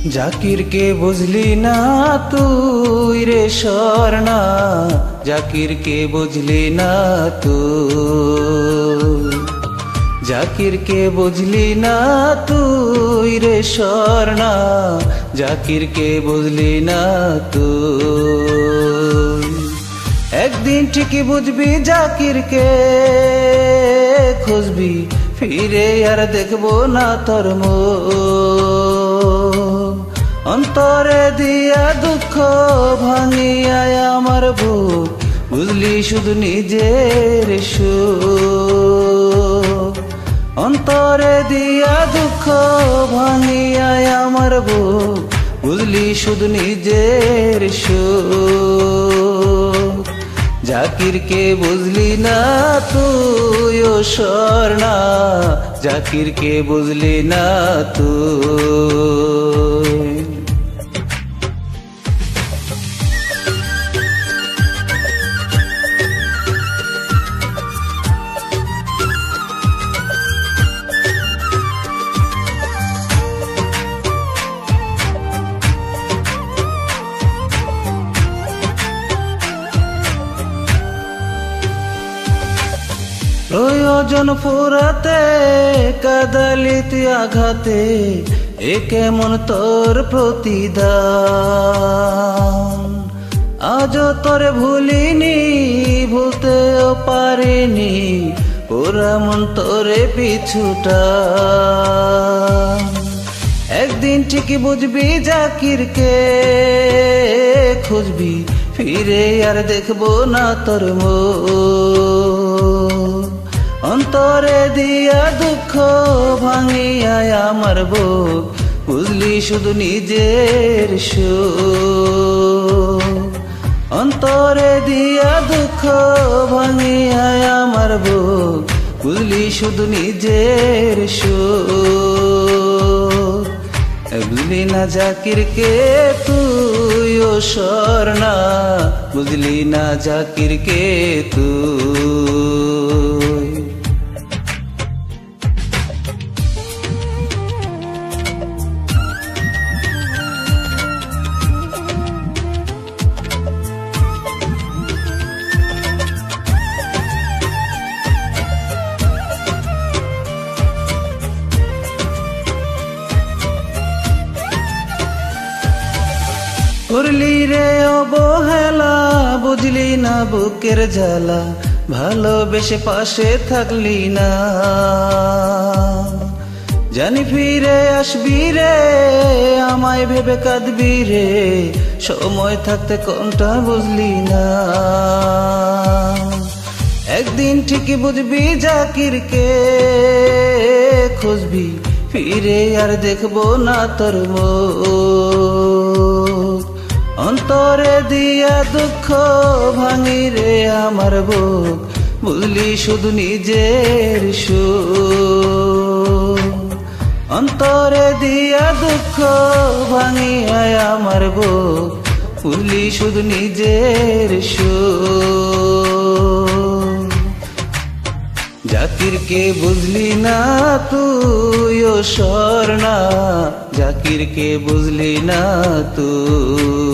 জাকিরকে বুঝলি না তুই রে স্বর্ণা, জাকিরকে বুঝলি না তুই, জাকিরকে বুঝলি না তুই রে স্বর্ণা, জাকিরকে বুঝলি না তুই। একদিন ঠিকই বুঝবি জাকিরকে, খুঁজবি ফিরে আর দেখবো না তোর মুখ। অন্তরে দিয়া দুঃখ ভাঙিয়ায় আমার বুক, বুঝলি শুধু নিজের সুখ। অন্তরে দিয়া দুঃখ ভাঙিয়ায় আমার বুক, বুঝলি শুধু নিজের সুখ। জাকিরকে বুঝলি না তুই ও স্বর্ণা, জাকিরকে বুঝলি না তুই। প্রয়োজন ফুরাতে কাদালিতে আঘাতে, এ কেমন তোর প্রতিদান। আজ তোরে ভুলিনি, ভুলতেও পারিনি, ওরা মন তোরে পিছুটা। একদিন ঠিকই বুঝবি জাকিরকে, খুঁজবি ফিরে আর দেখবো না তোর মুখ। অন্তরে দিয়া দুঃখ ভাঙিয়ায় আমার বুক, বুঝলি শুধু নিজের সুখ। অন্তরে দিয়া দুঃখ ভাঙিয়ায় আমার বুক, বুঝলি শুধু নিজের সুখ। বুঝলি না জাকিরকে তুই ও স্বর্ণা, বুঝলি না জাকিরকে তুই। করলি রে অবহেলা, বুঝলি না বুকের জ্বালা, ভালোবেসে পাশে থাকলি না। জানি ফিরে আসবি রে, আমায় ভেবে কাঁদবি রে, সময় থাকতে কোনটা বুঝলি না। একদিন ঠিকই বুঝবি জাকিরকে, খুঁজবি ফিরে আর দেখবো না তোর মুখ। অন্তরে দিয়া দুঃখ ভাঙি রে আমার বুক, বুঝলি শুধু নিজের সুখ। অন্তরে দিয়া দুঃখ ভাঙিয়ায় আমার বুক, বুঝলি শুধু নিজের সুখ। জাকিরকে বুঝলি না তুই ও স্বর্ণা, জাকিরকে বুঝলি না তুই।